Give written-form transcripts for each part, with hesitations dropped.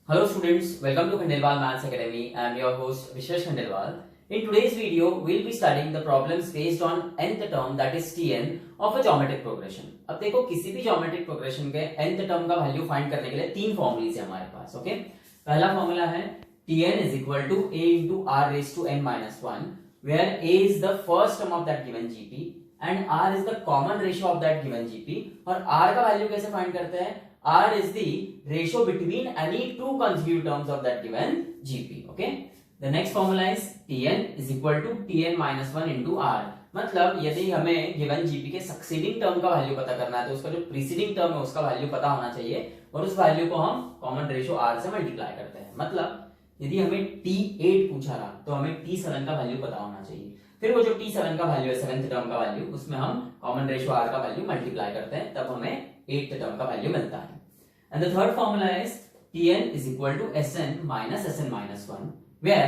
Hello students, welcome to Khandelwal Maths Academy. I am your host Vishwesh Khandelwal. In today's video, we'll be studying the problems based on nth term that is Tn of a geometric progression. अब देखो किसी भी geometric progression के nth term का value find करने के लिए तीन फॉर्मूलेज है हमारे पास. ओके, पहला फॉर्मूला है Tn is equal to a into r raised to n minus 1, where a is the first term of that given GP and r is the common ratio of that given GP. और r का value कैसे find करते हैं? R is the ratio between any two consecutive terms of that given GP. Okay. The next formula is Tn is equal to Tn minus 1 into R. मतलब यदि हमें given GP के succeeding term का value पता करना है तो उसका जो प्रीसीडिंग टर्म है उसका वैल्यू पता होना चाहिए और उस वैल्यू को हम कॉमन रेशियो R से मल्टीप्लाई करते हैं. मतलब यदि हमें T8 पूछा रहा तो हमें T7 का वैल्यू पता होना चाहिए. फिर वो जो T7 का वैल्यू है सेवेंथ टर्म का वैल्यू, उसमें हम कॉमन रेशियो R का वैल्यू मल्टीप्लाई करते हैं, तब हमें 8th टर्म का वैल्यू मिलता है. And the third formula is Tn is equal to Sn minus Sn minus 1, where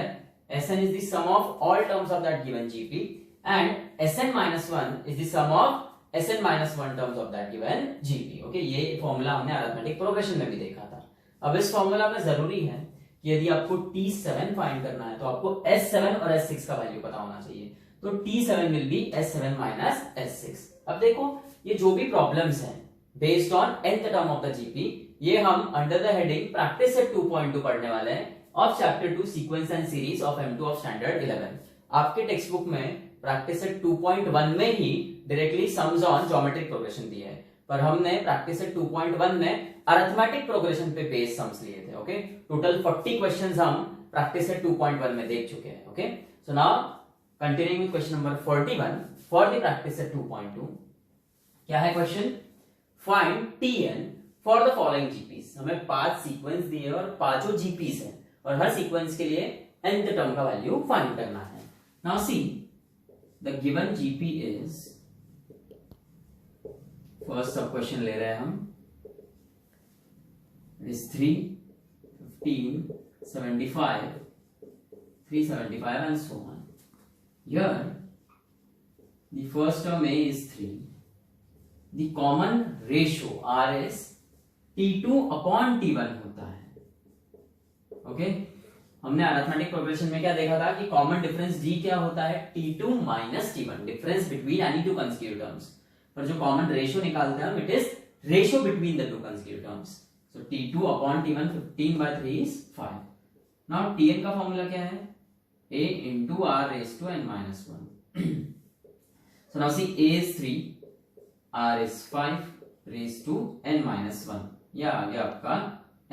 Sn is the sum of all terms of that given GP and Sn minus 1 is the sum of Sn minus 1 terms of that given GP. Okay, ये formula हमने arithmetic progression में भी देखा था. अब इस formula में जरूरी है कि यदि आपको T7 फाइंड करना है तो आपको S7 और S6 का वैल्यू पता होना चाहिए. तो T7 will be S7 minus S6. अब देखो ये जो भी प्रॉब्लम्स हैं based on nth term of the GP, ये हम under the heading practice set 2.2 पढ़ने वाले हैं of chapter 2 sequence and series of M2 of standard 11. आपके टेक्स्ट बुक में प्रैक्टिस सेट 2.1 में ही directly sums on geometric progression दिया है, पर हमने प्रैक्टिस सेट 2.1 में अरिथमेटिक प्रोग्रेशन पे बेस्ड सम्स लिए थे. ओके, टोटल 40 क्वेश्चंस हम प्रैक्टिस सेट 2.1 में देख चुके हैं. Okay, so now continuing with question number 41 for the practice set 2.2. क्या है question? Find Tn for the following GPs. हमें 5 सीक्वेंस दिए और पांचों जीपीस हैं और हर सीक्वेंस के लिए nth टर्म का वैल्यू फाइंड करना है. Now see the given GP is, first सब क्वेश्चन ले रहे हैं हम, is 3, 15, 75, 375 and so on. Here the first term A is 3. The common ratio R is T2 upon T1 होता है. ओके, हमने अरिथमेटिक प्रोग्रेशन में क्या देखा था कि कॉमन डिफरेंस D क्या होता है? T2 minus T1, difference between any two consecutive terms. पर जो कॉमन रेशियो निकालते हैं हम, it is ratio between the two consecutive terms. So T2 upon T1, 15/3 is 5. Now Tn का फॉर्मूला क्या है? A into R raised to n minus 1. So now see, A is 3, R is 5 raised to n minus 1. यह आ गया आपका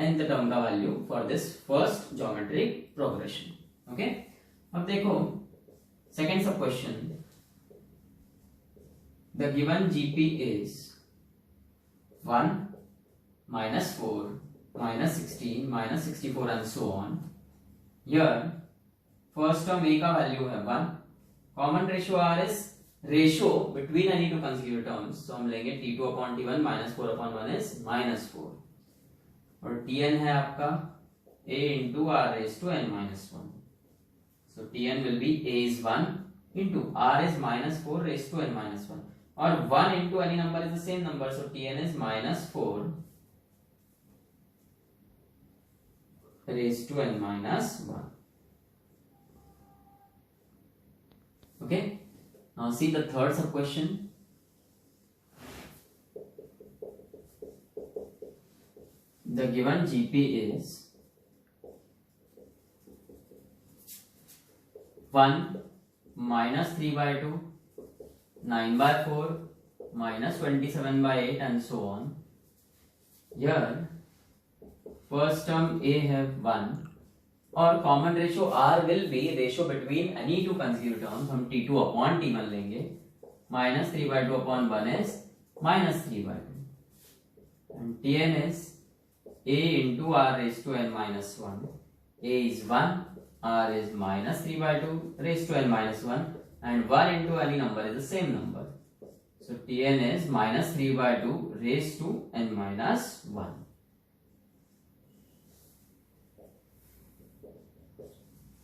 nth term का value for this first geometric progression. Okay, अब देखो second सब question. The given GP is 1, minus 4, minus 16, minus 64 and so on. Here first term A का value है 1, common ratio R is ratio between any two consecutive terms, तो हम लेंगे T2 upon T1 minus 4 upon 1 is minus 4. और Tn है आपका A into R raised to n minus 1. So Tn will be A is 1 into R is minus 4 raised to n minus 1. और 1 into any number is the same number, so Tn is minus 4 raised to n minus 1. Okay. Now see the third sub question. The given GP is 1 minus 3/2, 9/4, minus 27/8 and so on. Here first term A have 1 और common ratio R will be ratio between any two consecutive terms. हम T2 upon T1 लेंगे. minus 3/2 upon 1 is minus 3/2 and Tn is A into R raised to n minus 1. A is 1, R is minus 3/2 raised to n minus 1 and 1 into any number is the same number. So Tn is minus 3/2 raised to n minus 1.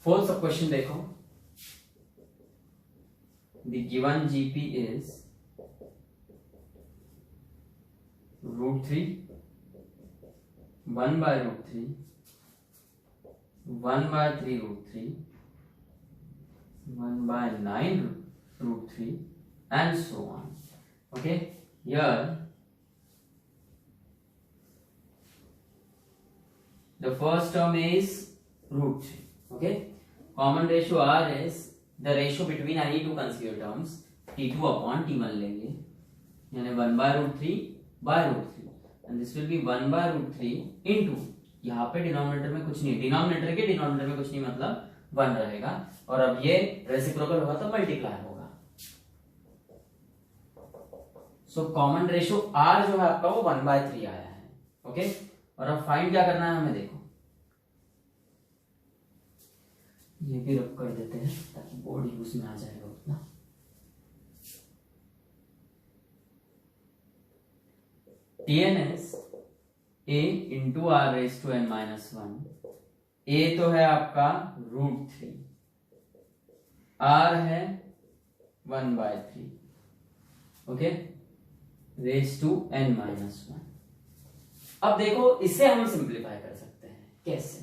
Fourth सब question देखो. The given GP is √3 1 by √3 1/3√3, 1/9√3, and so on. Okay, here the first term is √3. Okay, common ratio R is the ratio between any two consecutive terms. T2/T1 लेंगे, यानी 1/√3/√3, and this will be 1/√3 into, यहाँ पे denominator में कुछ नहीं, denominator के denominator में कुछ नहीं, मतलब 1 रहेगा, और अब ये रेसिप्रोकल होगा तो मल्टीप्लाई होगा. सो कॉमन रेशियो R जो है आपका वो 1/3 आया है. ओके, और अब फाइंड क्या करना है हमें, देखो ये भी रब कर देते हैं ताकि बोर्ड यूज में आ जाएगा उतना. Tn is a into r raised to n minus 1. a तो है आपका √3, r है 1/3. Okay, raise to n minus 1. अब देखो इसे हम सिंप्लीफाई कर सकते हैं. कैसे?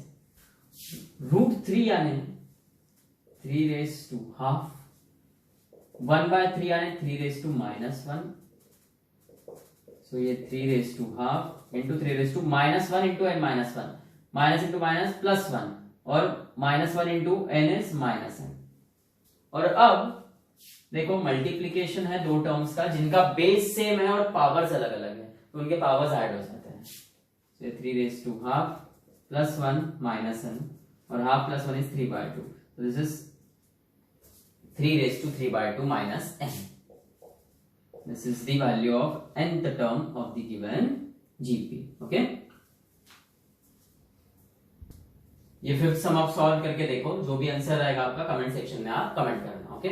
√3 यानी 3 raised to half, 1/3 यानी 3 raised to -1. So ये 3 raised to half into 3 raised to -1 into n minus 1, minus into minus plus 1, और -1 into n is -n. और अब देखो मल्टीप्लीकेशन है दो टर्म्स का जिनका बेस सेम है और पावर्स अलग अलग है, तो उनके पावर्स ऐड हो जाते हैं. So 3 raised to half plus 1 minus n, और half plus 1 is 3/2. So this is 3 raised to 3/2 minus n. This is the value of nth term of the given GP. Okay. ये fifth सम आप solve करके देखो, जो भी answer रहेगा आपका comment section में आप कमेंट करना. ओके,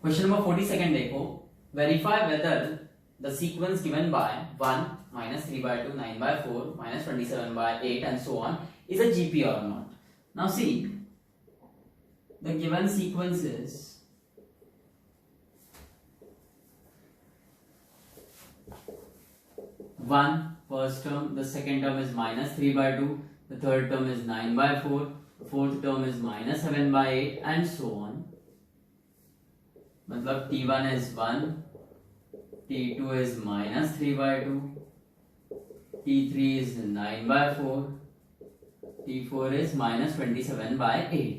क्वेश्चन नंबर 42 देखो. Verify whether the sequence given by 1 -3/2 9/4 -27/8 and so on is a GP or not. Now see, the given sequence is 1 first term, the second term is -3/2, the third term is 9/4, the fourth term is -7/8 and so on. मतलब T1 is 1, T2 is -3/2, T3 is 9/4, T4 is -27/8.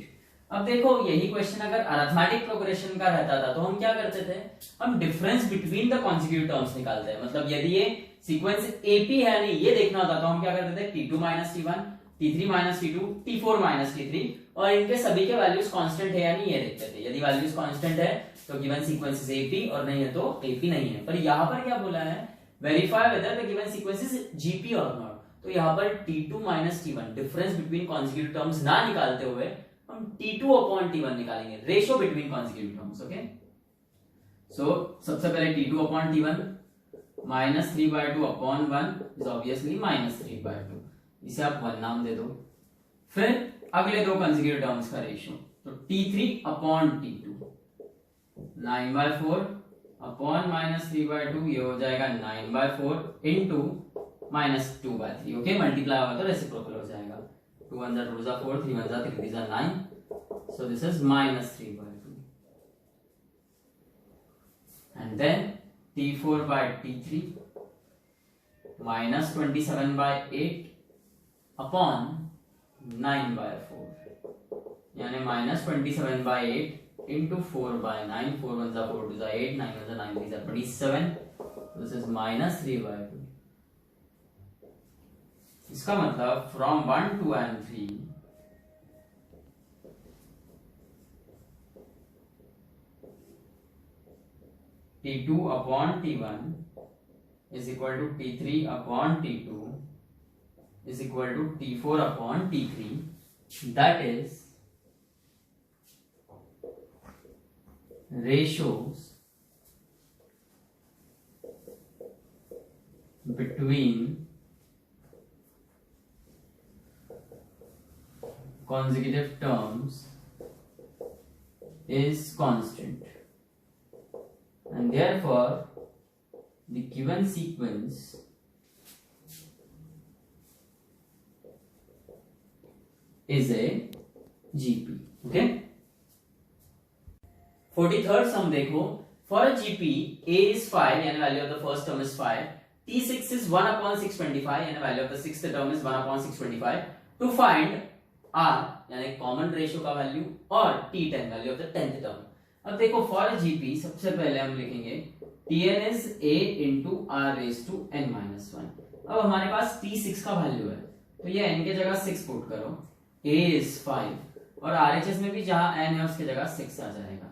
अब देखो यही question अगर arithmetic progression का रहता था तो हम क्या करते थे, हम difference between the consecutive terms निकालते हैं. मतलब यदि ये सीक्वेंस एपी है नहीं, ये देखना होता तो हम क्या करते थे, T2 - T1, T3 - T2, T4 - T3, और इनके सभी के वैल्यूज कांस्टेंट है या नहीं ये देखते थे. यदि वैल्यूज कांस्टेंट है तो गिवन सीक्वेंस इज एपी, और नहीं है तो एपी नहीं है. पर यहाँ पर क्या बोला है, verify whether the given sequence is GP और नॉट. तो यहाँ पर T2 - T1 difference between consecutive terms ना निकालते हुए हम T2/T1 निकालेंगे, ratio between consecutive terms. Okay, so सबसे पहले T2/T1 -3/2/1 इज ऑब्वियसली -3/2, इसे आप 1 नाम दे दो. फिर अगले दो कॉन्जिक्यूटिव टर्म्स का रेशियो, तो T3/T2 9/4 -3/2, ये हो जाएगा 9/4 into -2/3. ओके, मल्टीप्लाई होगा तो रेसिप्रोकल हो जाएगा. 2 1 2 4, 3 1 3 these are 9, so this is -3/2. And then T4/T3 -27/8 upon 9/4, यानी -27/8 into 4/9, 4 1 4 2 8, 9 1 9 these are 27, this is -3/2. इसका मतलब from 1 2 and 3 T2/T1 is equal to T3/T2 is equal to T4/T3. That is ratios between consecutive terms is constant, and therefore the given sequence is a GP. Okay. 43rd sum देखो, for a GP A is 5 यानी value of the first term is 5, T6 is 1 upon 625 यानी value of the sixth term is 1 upon 625. To find R यानी common ratio का value और T10 value of the 10th term. अब देखो for a GP सबसे पहले हम लिखेंगे Tn is A into R raised to n minus 1. अब हमारे पास T6 का वैल्यू है तो ये n के जगह 6 पुट करो, A is 5 और RHS में भी जहां n है उसके जगह 6 आ जाएगा.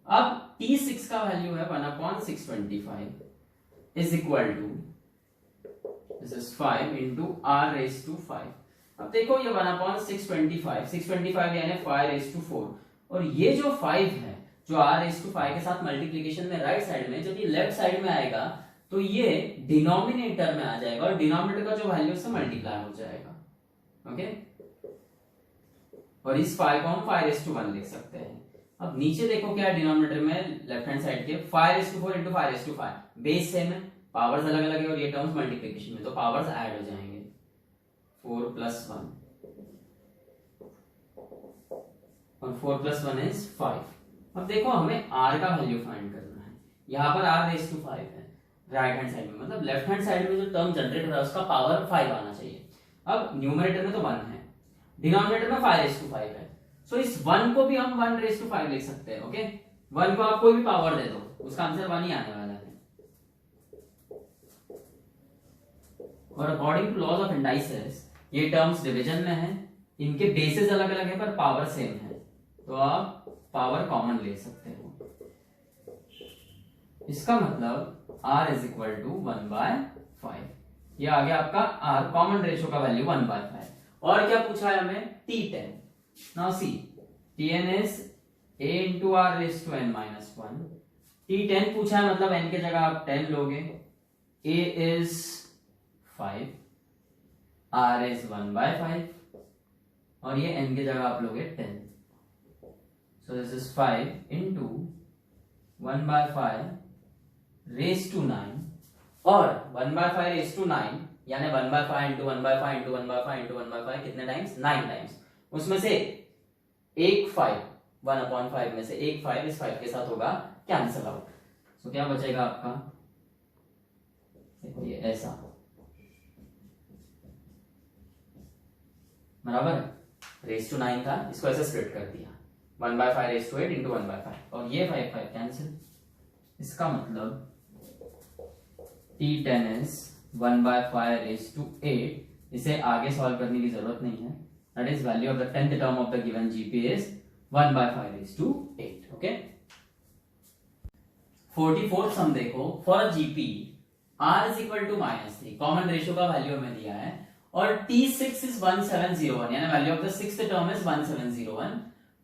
अब T6 का वैल्यू है 1 upon 625 is equal to this is 5 into R raised to 5. अब देखो ये 1 upon 625 यानी 5 raised to 4 और ये जो 5 है जो R raised to 5 के साथ मल्टीप्लिकेशन में राइट साइड में, जब ये लेफ्ट साइड में आएगा तो ये डिनोमिनेटर में आ जाएगा और डिनोमिनेटर का जो वैल्यू से मल्टीप्लाई हो जाएगा. ओके. और इस 5 को हम 5 raised to 1 लिख सकते हैं. अब नीचे देखो क्या डिनोमिनेटर में लेफ्ट हैंड साइड के 5 raised to 4 into 5 raised to 5 base same है, पावर्स अलग अलग है और ये टर्म्स मल्टीप्लिकेशन में तो पावर्स ऐड हो जाएंगे 4 plus 1 और 4 plus 1 is 5. अब देखो हमें R का वैल्यू फाइंड करना है. यहाँ पर R raised to 5 है राइट हैंड साइड में, मतलब लेफ्ट हैंड साइड में जो टर्म जनरेट हो रहा है उसका पावर 5 आना चाहिए. अब न्यूमरेटर में तो 1 है, डिनोमिनेटर में 5 raised to 5 है, सो इस 1 को भी हम 1 raised to 5 लिख सकते हैं. ओके. 1 को आप कोई भी पावर दे दो उसका आंसर 1 ही आने वाला है. और according to laws of indices ये टर्म्स डिवीजन में है, इनके बेसिस अलग अलग है पर पावर सेम है तो आप पावर कॉमन ले सकते हो. इसका मतलब R is equal to 1/5. ये आ गया आपका R कॉमन रेशियो का वैल्यू 1/5. और क्या पूछा है हमें? T10. Now see Tn is A into R raised to n minus 1. T10 पूछा है मतलब n के जगह आप 10 लोगे. A is 5, R is 1/5 और ये n के जगह आप लोगे 10. So this is 5 into 1/5 raised to 9 और 1/5 raised to 9 यानी 1/5 into 1/5 into 1/5 into 1/5 कितने टाइम्स? 9 टाइम्स. उसमें से एक 5 1/5 में से एक 5 इस 5 के साथ होगा कैंसिल आउट. सो क्या बचेगा आपका? देखो ये ऐसा बराबर है. रेस टू 9 था, इसको ऐसे स्प्लिट कर दिया 1/5 रेस टू 8 into 1/5 और ये 5 कैंसिल. इसका मतलब T10 is 1/5 raised to 8. इसे आगे सॉल्व करने की जरूरत नहीं है. That is value of the 10th term of the given GP is 1/5 raised to 8. Okay. 44th सम देखो, for a GP R is equal to -3 common ratio का वैल्यू हमें दिया है और T6 is 1701 यानी value of the sixth term is 1701.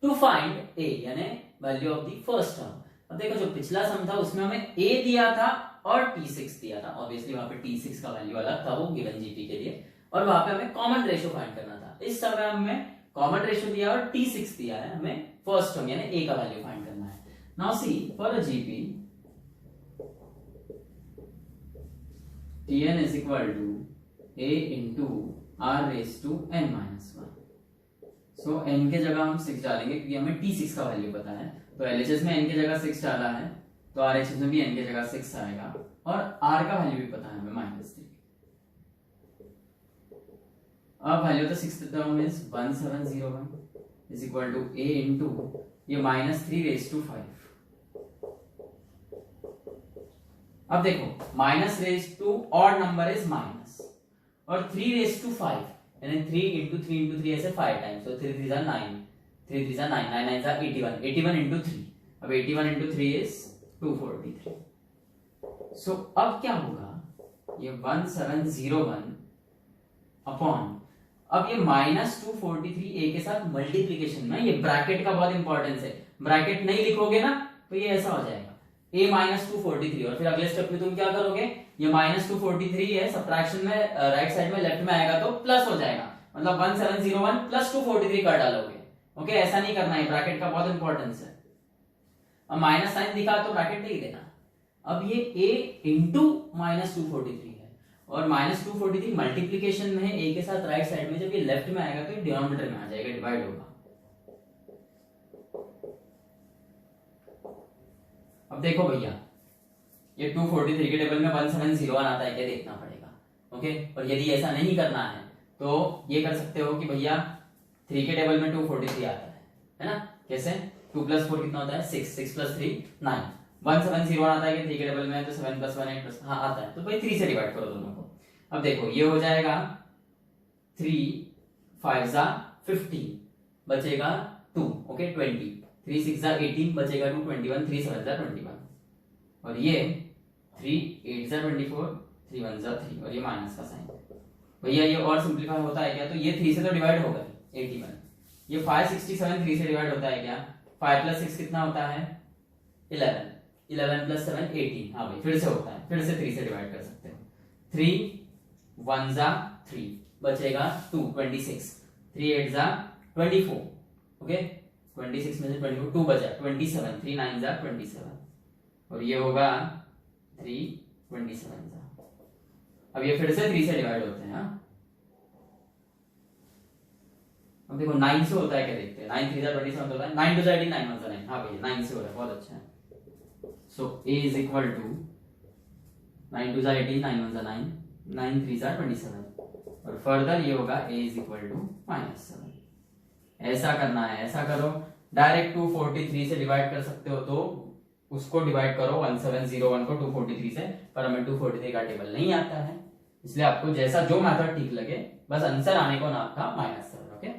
To find A यानी value of the first term. अब देखो जो पिछला सम था उसमें हमें A दिया था और T6 दिया था. ऑब्वियसली वहां पे T6 का वैल्यू अलग था वो गिवन जीपी के लिए और वहां पे हमें कॉमन रेशियो फाइंड करना था. इस समय हमें कॉमन रेशियो दिया और T6 दिया है, हमें फर्स्ट टर्म यानी A का वैल्यू फाइंड करना है. Now see for a GP Tn is equal to A into R raised to n minus 1. So n के जगह हम 6 डालेंगे क्योंकि हमें T6 का वैल्यू पता है. तो LHS में n की जगह 6 डाला है तो RHS में भी n की जगह 6 आएगा और R का वैल्यू भी पता है हमें -3. अब value of the sixth term is 1701 is equal to A into ये -3 raised to 5. अब देखो minus raise to odd number is minus और 3 रेज टू 5 यानी 3 into 3 into 3 ऐसे 5 टाइम्स. तो 3 3 जा 9, 3 3 जा 9, 9 9 जा 81, 81 into 3. अब 81 into 3 is 243. सो अब क्या होगा, ये 1701 अपॉन अब ये -243 A के साथ मल्टीप्लीकेशन में, ये ब्रैकेट का बहुत इंपॉर्टेंस है. ब्रैकेट नहीं लिखोगे ना तो ये ऐसा हो जाएगा A -243 और फिर अगले स्टेप में तुम क्या करोगे, ये -243 है सब्ट्रैक्शन में राइट साइड में लेफ्ट में आएगा तो प्लस हो जाएगा, मतलब 1701 प्लस 243 कर डालोगे. ओके, ऐसा नहीं करना है, ब्रैकेट का बहुत इंपॉर्टेंस है. अब माइनस साइन दिखा तो ब्रैकेट नहीं देना. अब ये A इंटू -243 है और -243 मल्टीप्लीकेशन में है a के साथ राइट साइड में, जब ये लेफ्ट में आएगा तो ये डिनोमिनेटर में आ जाएगा, डिवाइड होगा। अब देखो भैया ये 243 के टेबल में 1701 आता है क्या, देखना पड़ेगा। ओके, और यदि ऐसा नहीं करना है तो ये कर सकते हो कि भैया 3 के टेबल में 243 आता है ना, कैसे 2 + 4 कितना होता है 6, 6 + 3 9, 1701 आता है कि 3 के टेबल में है तो 7 + 1 8 + हाँ आता है, तो भाई 3 से डिवाइड करो दोनों को। अब देखो ये हो जाएगा 3 5 = 15 बचेगा 2, ओके 20, 3 6 = 18 बचेगा 2, 21, 3 7 = 21, और ये 3 8 = 24, 3 1 = 3, और ये माइनस का साइन। भैया ये और सिंपलीफाई होता है क्या, तो ये 3 से तो डिवाइड होगा 81, ये 567 3 से डिवाइड होता है क्या, 5 + 6 कितना होता है 11, 11 + 7 18, हाँ भाई फिर से होता है, फिर से 3 से डिवाइड कर सकते हो, 3 1 = 3 बचेगा 2, 26, 3 8 = 24, ओके 26 में से 24 2 बचा 27, 3 9 = 27, और ये होगा 3 27 सा। अब ये फिर से 3 से डिवाइड होते हैं, हाँ अब देखो 9 से होता है क्या, देखते हैं 9 3 = 27 होता है, 9 2 = 18, 9 1 = 9, हाँ भैया 9 से हो रहा है, बहुत अच्छा है। सो a = 9 2 = 18, 9 1 = 9, 9 3 = 27, और फर्दर ये होगा a = -7। ऐसा करना है, ऐसा करो, डायरेक्ट 243 से डिवाइड कर सकते हो तो उसको डिवाइड करो 1701 को 243 से, पर हमें 243 का टेबल नहीं आता है, इसलिए आपको जैसा जो मेथड ठीक लगे, बस आंसर आने को ना आपका -7, ओके।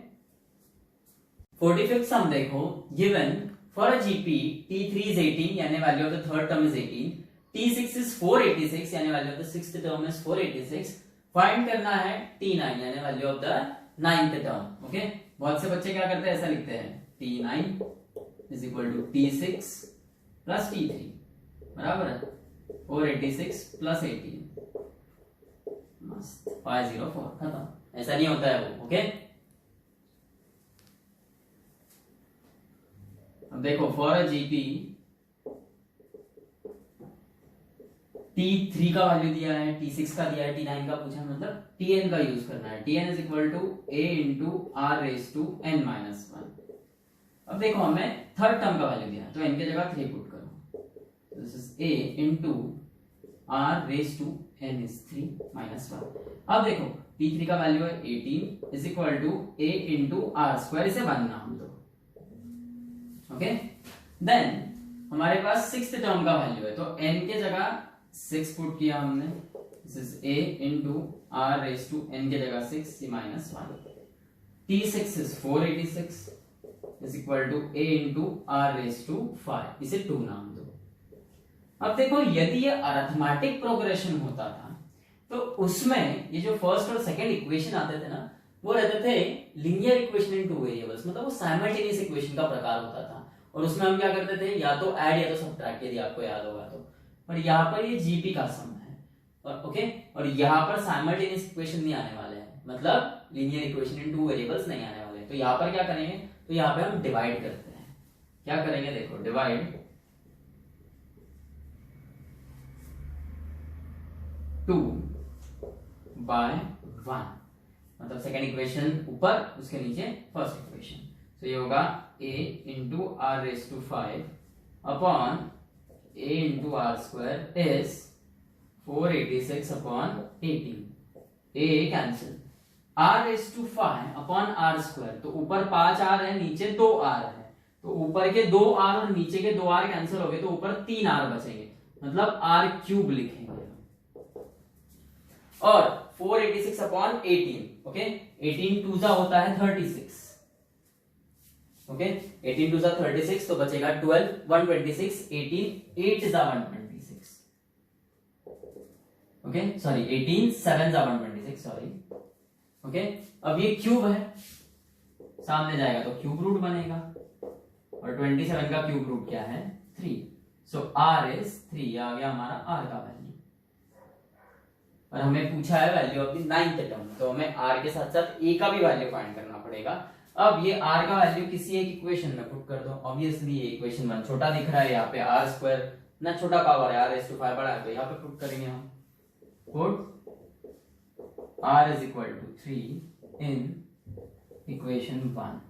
45th सम देखो, given for a GP T3 is 18 यानी value of the third term is 18, T6 is 486 यानी value of the sixth term is 486, find करना है T9 यानी value of the ninth term, okay. बहुत से बच्चे क्या करते हैं, ऐसा लिखते हैं T9 = T6 + T3 बराबर है 486 + 18, मस्त 504 खत्म, ऐसा नहीं होता है वो, ओके। अब देखो फॉर अ जीपी T3 का वैल्यू दिया है, T6 का दिया है, T9 का पूछा है, मतलब Tn का यूज करना है, Tn = a × r⁻n−1। अब देखो हमें थर्ड टर्म का वैल्यू दिया है तो n की जगह 3 पुट करो, this is a × r⁻n is 3 - 1। अब देखो T3 का वैल्यू है 18 = a × r², इसे 1 नाम दो, ओके। देन हमारे पास सिक्स्थ टर्म का वैल्यू है तो n के जगह 6 पुट किया हमने, दिस इज a × r⁻n की जगह 6 -1। T6 is 486 = a × r⁵, इसे 2 नाम दो। अब देखो यदि ये अरिथमेटिक प्रोग्रेशन होता था तो उसमें ये जो फर्स्ट और सेकंड इक्वेशन आते थे ना, वो रहते थे लीनियर इक्वेशन इन 2 वेरिएबल्स, मतलब वो साइमल्टेनियस इक्वेशन का प्रकार होता था, और उसमें हम क्या करते थे, या तो ऐड या तो सब्ट्रैक्ट, यदि आपको याद होगा तो। पर यहाँ पर ये जीपी का सम है, और ओके, और यहाँ पर साइमल्टेनियस इक्वेशन नहीं आने वाले हैं, मतलब लीनियर इक्वेशन इन 2 वेरिएबल्स नहीं आने वाले हैं। तो यहाँ पर क्या करेंगे, तो यहाँ पे हम डिवाइड करते हैं, क्या करेंगे देखो, डिवाइड 2 by 1, मतलब सेकेंड इक्वेशन ऊपर, उसके नीचे फर्स्ट इक्वेशन, तो ये होगा a × r⁵ upon a × r² is 486 upon 18, a cancel, r⁵ upon r², तो ऊपर 5 r है, नीचे 2 r है, तो ऊपर के 2 r और नीचे के 2 r कैंसिल हो गए, तो ऊपर 3 r बचेंगे, मतलब r³ लिखेंगे। और 486 अपॉन 18, ओके, 18 2 होता है 36, ओके, 18 2 36, तो बचेगा 12, 126, 18 8 126, ओके, सॉरी 18 7 126, सॉरी, ओके। अब ये क्यूब है, सामने जाएगा तो क्यूब रूट बनेगा, और 27 का क्यूब रूट क्या है 3, सो r इज 3, आ गया हमारा r का वैल्यू। और हमें पूछा है value of the ninth term, तो हमें r के साथ साथ a का भी वैल्यू फाइंड करना पड़ेगा। अब ये r का वैल्यू किसी एक इक्वेशन में पुट कर दो, ऑब्वियसली ये इक्वेशन 1 छोटा दिख रहा है, यहाँ पे r² ना छोटा पावर है, r⁵ बड़ा है, तो यहाँ पे पुट करेंगे हम, put r is equal to 3 in equation 1.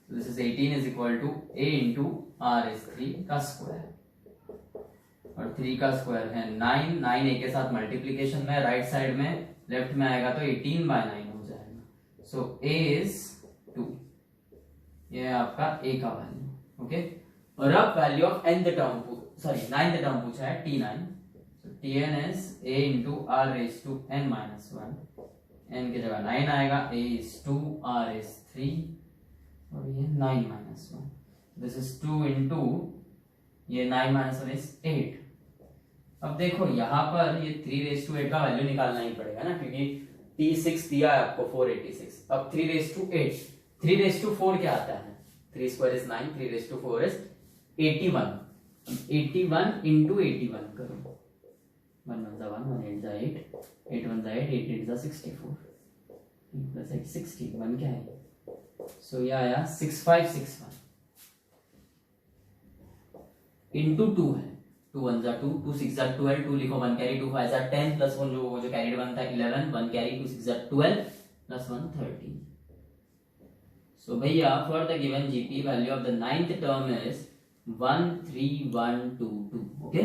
So this is 18 is equal to a into r is 3 का स्क्वायर और 3 का स्क्वायर है 9. 9 a के साथ मल्टीप्लीकेशन में राइट साइड में लेफ्ट में आएगा तो 18 by 9 हो जाएगा. सो a is 2. ये आपका a का वैल्यू. ओके, और अब value of nth term ninth term पूछा है t9. So tn is a into r raised to n minus 1. n की जगह 9 आएगा, a is 2, r is 3 और ये 9 minus 1. दिस इज 2 into ये 9 minus 1 is 8. अब देखो यहाँ पर ये 3 raised to 8 का वैल्यू निकालना ही पड़ेगा ना, क्योंकि t6 दिया है आपको 486. अब 3 raised to 8, 3 raised to 4 क्या आता है? 3 square is 9, 3 raised to 4 is 81. 81 into 81 करो. 1 1 1, 1 8 8, 8 1 8, 8 8 64. 3 plus 8 60. 1 क्या है? सो ये आया 6561 into 2 है. 2 1 2, 2 6 12, 2 लिखो, 1 कैरी, 2 5 10 प्लस 1 जो कैरीड 1 था 11, 1 कैरी, 2 6 12 प्लस 1 13. सो भैया for the given GP value of the ninth term is 13122. Okay,